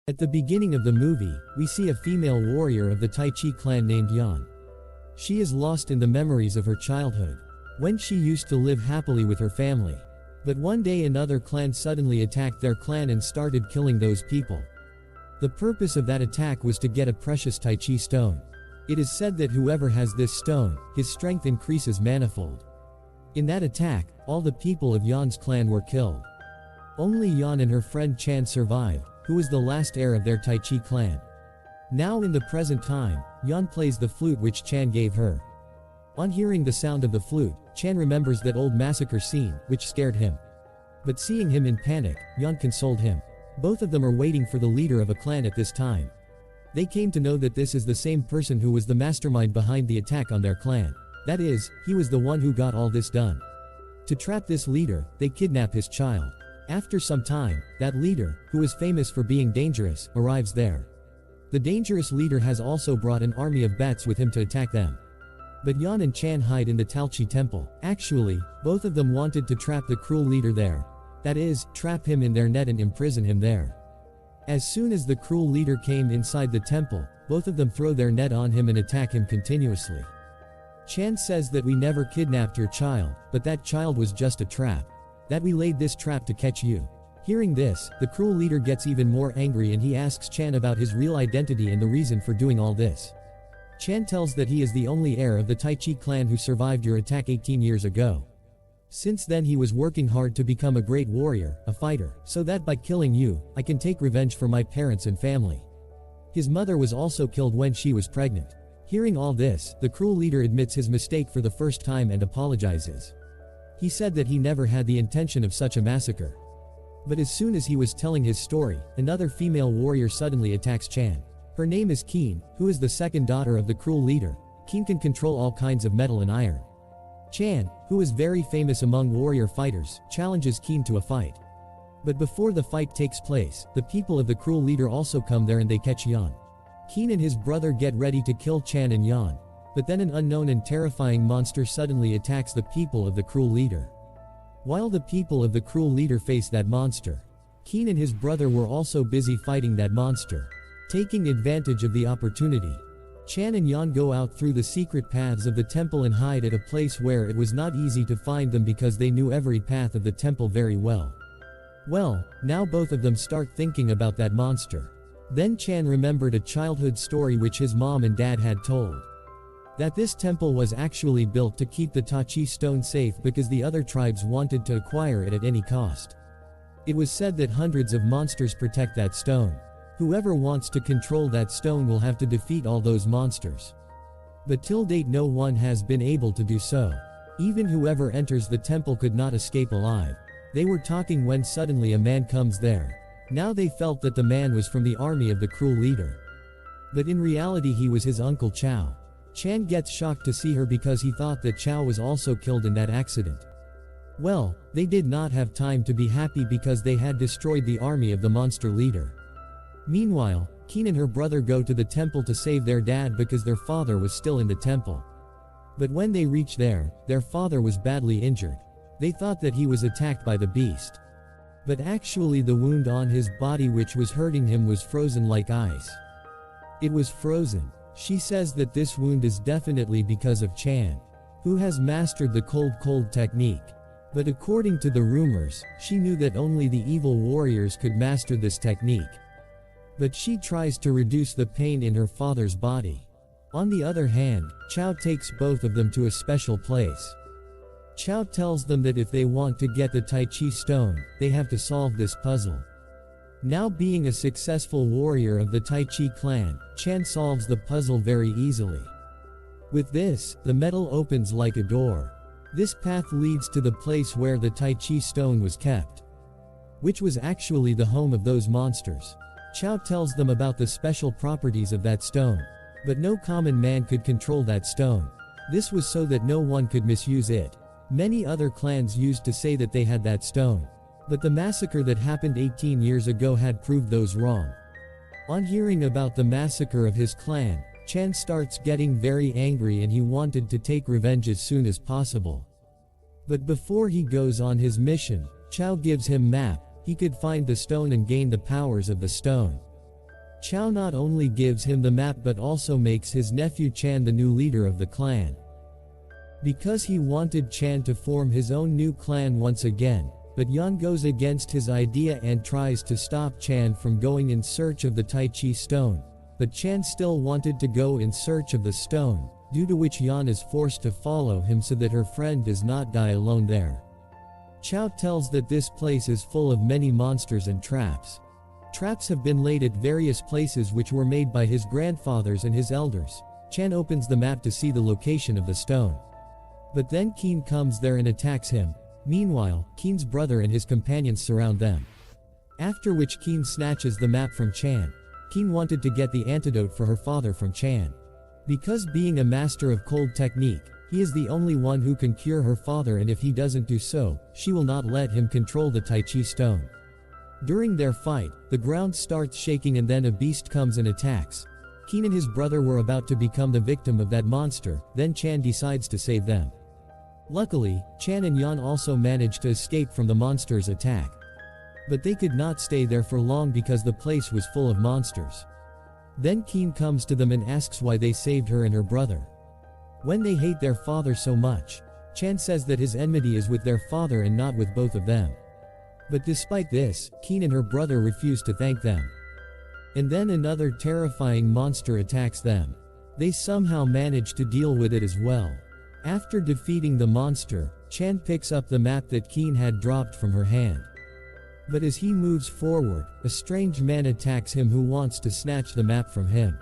At the beginning of the movie, we see a female warrior of the TaiChis clan named Yan. She is lost in the memories of her childhood, when she used to live happily with her family. But one day another clan suddenly attacked their clan and started killing those people. The purpose of that attack was to get a precious TaiChis stone. It is said that whoever has this stone, his strength increases manifold. In that attack, all the people of Yan's clan were killed. Only Yan and her friend Chan survived, who was the last heir of their TaiChis clan. Now in the present time, Yan plays the flute which Chan gave her. On hearing the sound of the flute, Chan remembers that old massacre scene, which scared him. But seeing him in panic, Yan consoled him. Both of them are waiting for the leader of a clan at this time. They came to know that this is the same person who was the mastermind behind the attack on their clan. That is, he was the one who got all this done. To trap this leader, they kidnap his child. After some time, that leader, who is famous for being dangerous, arrives there. The dangerous leader has also brought an army of bats with him to attack them. But Yan and Chan hide in the TaiChis temple. Actually, both of them wanted to trap the cruel leader there. That is, trap him in their net and imprison him there. As soon as the cruel leader came inside the temple, both of them throw their net on him and attack him continuously. Chan says that we never kidnapped your child, but that child was just a trap. That we laid this trap to catch you. Hearing this, the cruel leader gets even more angry and he asks Chan about his real identity and the reason for doing all this. Chan tells that he is the only heir of the TaiChis clan who survived your attack 18 years ago. Since then he was working hard to become a great warrior, a fighter, so that by killing you, I can take revenge for my parents and family. His mother was also killed when she was pregnant. Hearing all this, the cruel leader admits his mistake for the first time and apologizes. He said that he never had the intention of such a massacre. But as soon as he was telling his story, another female warrior suddenly attacks Chan. Her name is Keen, who is the second daughter of the cruel leader. Keen can control all kinds of metal and iron. Chan, who is very famous among warrior fighters, challenges Keen to a fight. But before the fight takes place, the people of the cruel leader also come there and they catch Yan. Keen and his brother get ready to kill Chan and Yan. But then an unknown and terrifying monster suddenly attacks the people of the cruel leader. While the people of the cruel leader face that monster, Keen and his brother were also busy fighting that monster. Taking advantage of the opportunity, Chan and Yan go out through the secret paths of the temple and hide at a place where it was not easy to find them because they knew every path of the temple very well. Well, now both of them start thinking about that monster. Then Chan remembered a childhood story which his mom and dad had told. That this temple was actually built to keep the TaiChis stone safe because the other tribes wanted to acquire it at any cost. It was said that hundreds of monsters protect that stone. Whoever wants to control that stone will have to defeat all those monsters. But till date no one has been able to do so. Even whoever enters the temple could not escape alive. They were talking when suddenly a man comes there. Now they felt that the man was from the army of the cruel leader. But in reality he was his uncle Chow. Chan gets shocked to see her because he thought that Chow was also killed in that accident. Well, they did not have time to be happy because they had destroyed the army of the monster leader. Meanwhile, Keen and her brother go to the temple to save their dad because their father was still in the temple. But when they reach there, their father was badly injured. They thought that he was attacked by the beast. But actually the wound on his body which was hurting him was frozen like ice. It was frozen. She says that this wound is definitely because of Chan, who has mastered the cold technique. But according to the rumors, she knew that only the evil warriors could master this technique. But she tries to reduce the pain in her father's body. On the other hand, Chow takes both of them to a special place. Chow tells them that if they want to get the TaiChis stone, they have to solve this puzzle. Now being a successful warrior of the TaiChis clan, Chan solves the puzzle very easily. With this, the metal opens like a door. This path leads to the place where the TaiChis stone was kept, which was actually the home of those monsters. Chow tells them about the special properties of that stone. But no common man could control that stone. This was so that no one could misuse it. Many other clans used to say that they had that stone. But the massacre that happened 18 years ago had proved those wrong. On hearing about the massacre of his clan, Chan starts getting very angry and he wanted to take revenge as soon as possible. But before he goes on his mission, Chow gives him map. He could find the stone and gain the powers of the stone. Chow not only gives him the map but also makes his nephew Chan the new leader of the clan. Because he wanted Chan to form his own new clan once again, but Yan goes against his idea and tries to stop Chan from going in search of the TaiChis stone. But Chan still wanted to go in search of the stone, due to which Yan is forced to follow him so that her friend does not die alone there. Chow tells that this place is full of many monsters and traps. Traps have been laid at various places which were made by his grandfathers and his elders. Chan opens the map to see the location of the stone. But then Keen comes there and attacks him. Meanwhile, Keen's brother and his companions surround them. After which Keen snatches the map from Chan. Keen wanted to get the antidote for her father from Chan. Because being a master of cold technique, he is the only one who can cure her father, and if he doesn't do so, she will not let him control the TaiChis stone. During their fight, the ground starts shaking and then a beast comes and attacks. Keen and his brother were about to become the victim of that monster, then Chan decides to save them. Luckily, Chan and Yan also managed to escape from the monster's attack. But they could not stay there for long because the place was full of monsters. Then Keen comes to them and asks why they saved her and her brother. When they hate their father so much, Chan says that his enmity is with their father and not with both of them. But despite this, Keen and her brother refuse to thank them. And then another terrifying monster attacks them. They somehow manage to deal with it as well. After defeating the monster, Chan picks up the map that Keen had dropped from her hand. But as he moves forward, a strange man attacks him who wants to snatch the map from him.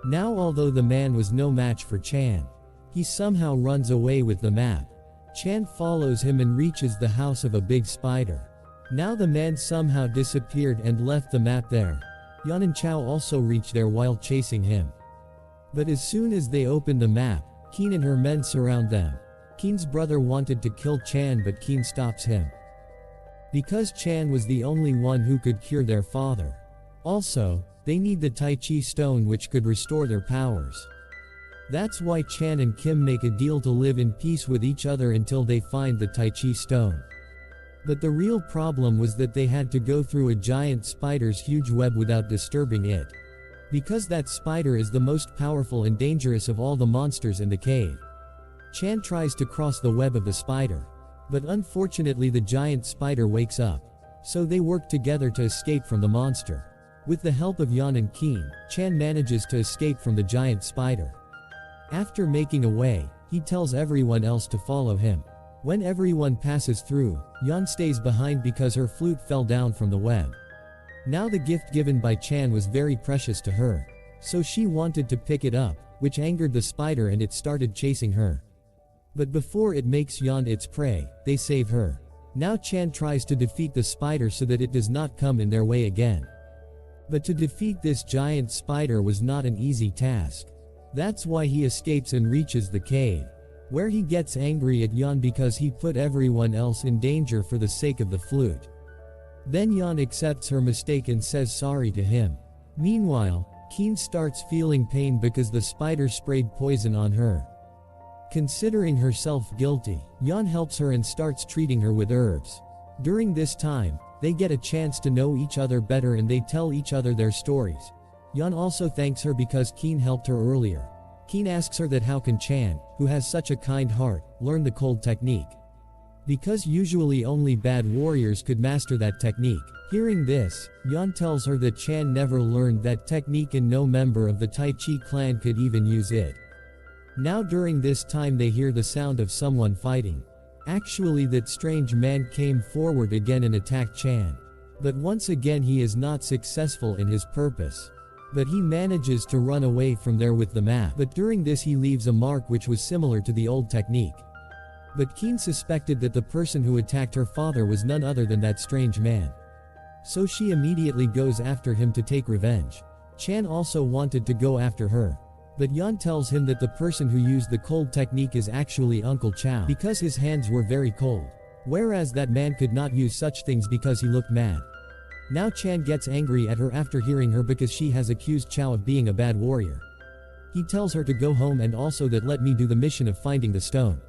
Now although the man was no match for Chan, he somehow runs away with the map. Chan follows him and reaches the house of a big spider. Now the man somehow disappeared and left the map there. Yan and Chow also reach there while chasing him. But as soon as they open the map, Keen and her men surround them. Keen's brother wanted to kill Chan but Keen stops him. Because Chan was the only one who could cure their father. Also, they need the TaiChis stone which could restore their powers. That's why Chan and Kim make a deal to live in peace with each other until they find the TaiChis stone. But the real problem was that they had to go through a giant spider's huge web without disturbing it. Because that spider is the most powerful and dangerous of all the monsters in the cave. Chan tries to cross the web of the spider. But unfortunately the giant spider wakes up. So they work together to escape from the monster. With the help of Yan and Keen, Chan manages to escape from the giant spider. After making a way, he tells everyone else to follow him. When everyone passes through, Yan stays behind because her flute fell down from the web. Now the gift given by Chan was very precious to her. So she wanted to pick it up, which angered the spider and it started chasing her. But before it makes Yan its prey, they save her. Now Chan tries to defeat the spider so that it does not come in their way again. But to defeat this giant spider was not an easy task. That's why he escapes and reaches the cave, where he gets angry at Yan because he put everyone else in danger for the sake of the flute. Then Yan accepts her mistake and says sorry to him. Meanwhile, Keen starts feeling pain because the spider sprayed poison on her. Considering herself guilty, Yan helps her and starts treating her with herbs. During this time, they get a chance to know each other better and they tell each other their stories. Yan also thanks her because Keen helped her earlier. Keen asks her that how can Chan, who has such a kind heart, learn the cold technique. Because usually only bad warriors could master that technique. Hearing this, Yan tells her that Chan never learned that technique and no member of the TaiChis clan could even use it. Now during this time they hear the sound of someone fighting. Actually that strange man came forward again and attacked Chan. But once again he is not successful in his purpose. But he manages to run away from there with the map. But during this he leaves a mark which was similar to the old technique. But Keen suspected that the person who attacked her father was none other than that strange man. So she immediately goes after him to take revenge. Chan also wanted to go after her. But Yan tells him that the person who used the cold technique is actually Uncle Chow because his hands were very cold. Whereas that man could not use such things because he looked mad. Now Chan gets angry at her after hearing her because she has accused Chow of being a bad warrior. He tells her to go home and also that let me do the mission of finding the stone.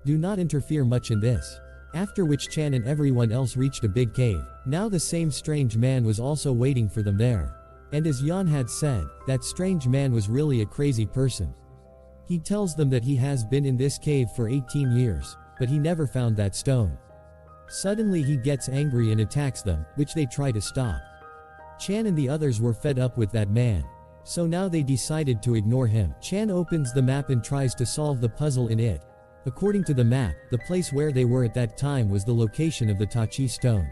Do not interfere much in this. After which Chan and everyone else reached a big cave. Now the same strange man was also waiting for them there. And as Yan had said, that strange man was really a crazy person. He tells them that he has been in this cave for 18 years, but he never found that stone. Suddenly he gets angry and attacks them, which they try to stop. Chan and the others were fed up with that man. So now they decided to ignore him. Chan opens the map and tries to solve the puzzle in it. According to the map, the place where they were at that time was the location of the TaiChis stone.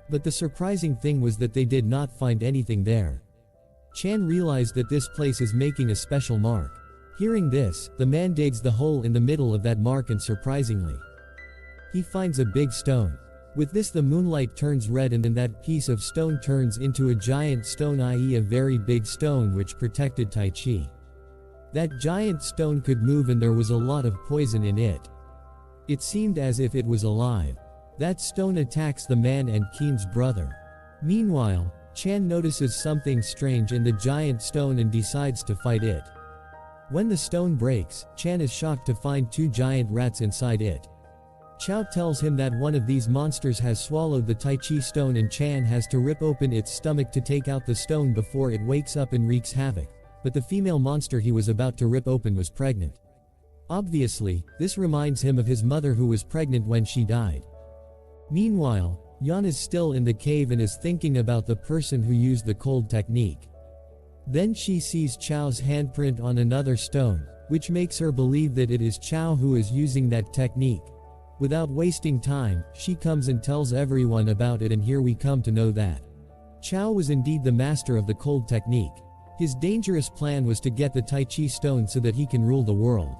But the surprising thing was that they did not find anything there. Chan realized that this place is making a special mark. Hearing this, the man digs the hole in the middle of that mark and surprisingly, he finds a big stone. With this the moonlight turns red and then that piece of stone turns into a giant stone, i.e. a very big stone which protected TaiChis. That giant stone could move and there was a lot of poison in it. It seemed as if it was alive. That stone attacks the man and Keen's brother. Meanwhile, Chan notices something strange in the giant stone and decides to fight it. When the stone breaks, Chan is shocked to find 2 giant rats inside it. Chow tells him that one of these monsters has swallowed the TaiChis stone and Chan has to rip open its stomach to take out the stone before it wakes up and wreaks havoc. But the female monster he was about to rip open was pregnant. Obviously, this reminds him of his mother who was pregnant when she died. Meanwhile, Yan is still in the cave and is thinking about the person who used the cold technique. Then she sees Chow's handprint on another stone, which makes her believe that it is Chow who is using that technique. Without wasting time, she comes and tells everyone about it, and here we come to know that Chow was indeed the master of the cold technique. His dangerous plan was to get the TaiChis stone so that he can rule the world.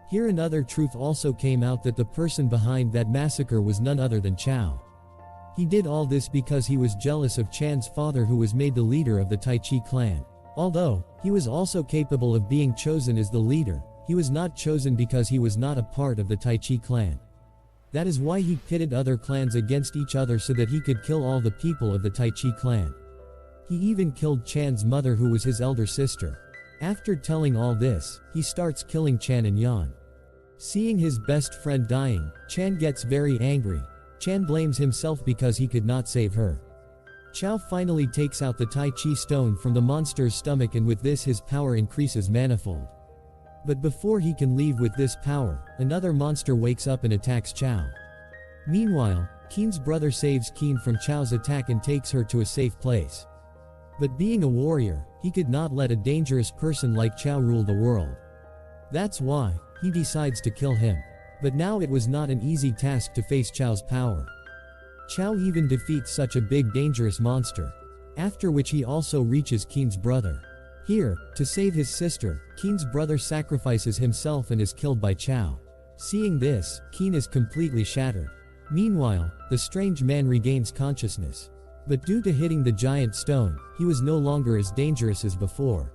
Here another truth also came out, that the person behind that massacre was none other than Chow. He did all this because he was jealous of Chan's father who was made the leader of the TaiChis clan. Although he was also capable of being chosen as the leader, he was not chosen because he was not a part of the TaiChis clan. That is why he pitted other clans against each other so that he could kill all the people of the TaiChis clan. He even killed Chan's mother who was his elder sister. After telling all this, he starts killing Chan and Yan. Seeing his best friend dying, Chan gets very angry. Chan blames himself because he could not save her. Chow finally takes out the TaiChis stone from the monster's stomach, and with this his power increases manifold. But before he can leave with this power, another monster wakes up and attacks Chow. Meanwhile, Keen's brother saves Keen from Chow's attack and takes her to a safe place. But being a warrior, he could not let a dangerous person like Chow rule the world. That's why he decides to kill him. But now it was not an easy task to face Chow's power. Chow even defeats such a big dangerous monster. After which he also reaches Keen's brother. Here, to save his sister, Keen's brother sacrifices himself and is killed by Chow. Seeing this, Keen is completely shattered. Meanwhile, the strange man regains consciousness. But due to hitting the giant stone, he was no longer as dangerous as before.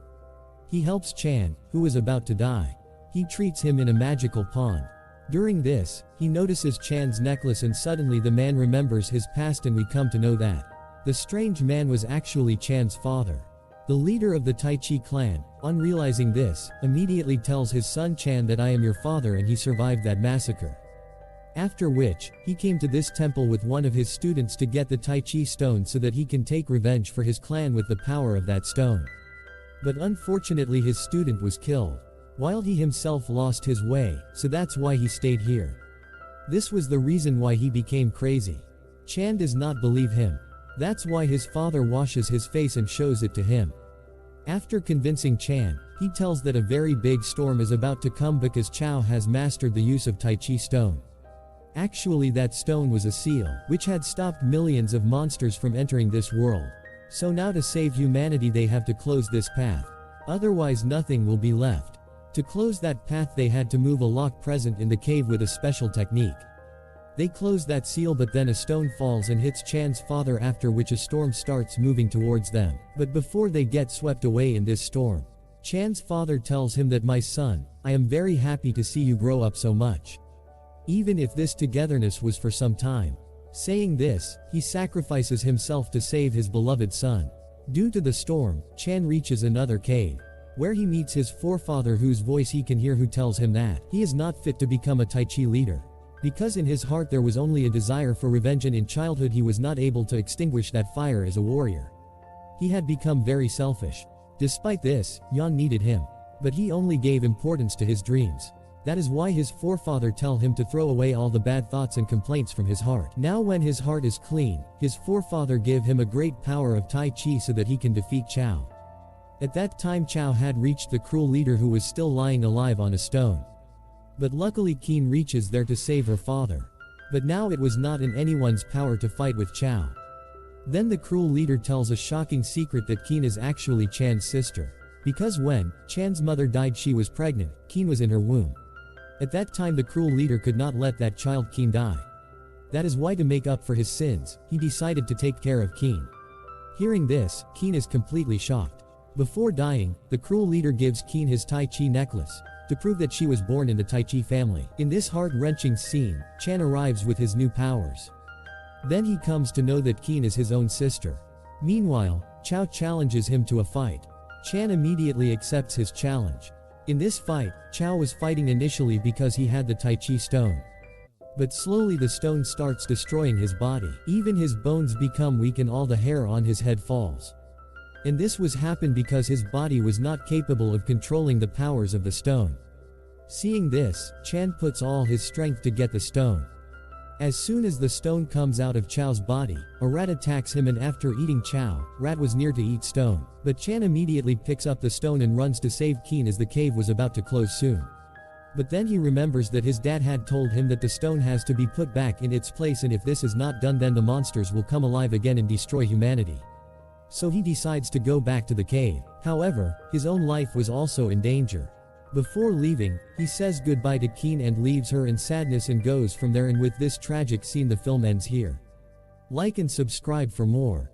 He helps Chan, who is about to die. He treats him in a magical pond. During this, he notices Chan's necklace and suddenly the man remembers his past, and we come to know that the strange man was actually Chan's father. The leader of the TaiChis clan, on realizing this, immediately tells his son Chan that I am your father and he survived that massacre. After which, he came to this temple with one of his students to get the TaiChis stone so that he can take revenge for his clan with the power of that stone. But unfortunately his student was killed, while he himself lost his way, so that's why he stayed here. This was the reason why he became crazy. Chan does not believe him. That's why his father washes his face and shows it to him. After convincing Chan, he tells that a very big storm is about to come because Chow has mastered the use of TaiChis stone. Actually that stone was a seal, which had stopped millions of monsters from entering this world. So now to save humanity they have to close this path. Otherwise nothing will be left. To close that path they had to move a lock present in the cave with a special technique. They close that seal, but then a stone falls and hits Chan's father, after which a storm starts moving towards them. But before they get swept away in this storm, Chan's father tells him that my son, I am very happy to see you grow up so much. Even if this togetherness was for some time. Saying this, he sacrifices himself to save his beloved son. Due to the storm, Chan reaches another cave, where he meets his forefather whose voice he can hear, who tells him that he is not fit to become a TaiChis leader. Because in his heart there was only a desire for revenge, and in childhood he was not able to extinguish that fire as a warrior. He had become very selfish. Despite this, Yan needed him. But he only gave importance to his dreams. That is why his forefather tell him to throw away all the bad thoughts and complaints from his heart. Now when his heart is clean, his forefather give him a great power of TaiChis so that he can defeat Chao. At that time Chao had reached the cruel leader who was still lying alive on a stone. But luckily Qin reaches there to save her father. But now it was not in anyone's power to fight with Chao. Then the cruel leader tells a shocking secret that Qin is actually Chan's sister. Because when Chan's mother died she was pregnant, Qin was in her womb. At that time the cruel leader could not let that child Qin die. That is why to make up for his sins, he decided to take care of Qin. Hearing this, Qin is completely shocked. Before dying, the cruel leader gives Qin his TaiChi necklace, to prove that she was born in the TaiChi family. In this heart-wrenching scene, Chan arrives with his new powers. Then he comes to know that Qin is his own sister. Meanwhile, Chao challenges him to a fight. Chan immediately accepts his challenge. In this fight, Chao was fighting initially because he had the TaiChi stone. But slowly the stone starts destroying his body. Even his bones become weak and all the hair on his head falls. And this was happened because his body was not capable of controlling the powers of the stone. Seeing this, Chan puts all his strength to get the stone. As soon as the stone comes out of Chao's body, a rat attacks him and after eating Chao, rat was near to eat stone. But Chan immediately picks up the stone and runs to save Qin as the cave was about to close soon. But then he remembers that his dad had told him that the stone has to be put back in its place and if this is not done then the monsters will come alive again and destroy humanity. So he decides to go back to the cave. However, his own life was also in danger. Before leaving, he says goodbye to Qin and leaves her in sadness and goes from there, and with this tragic scene the film ends here. Like and subscribe for more.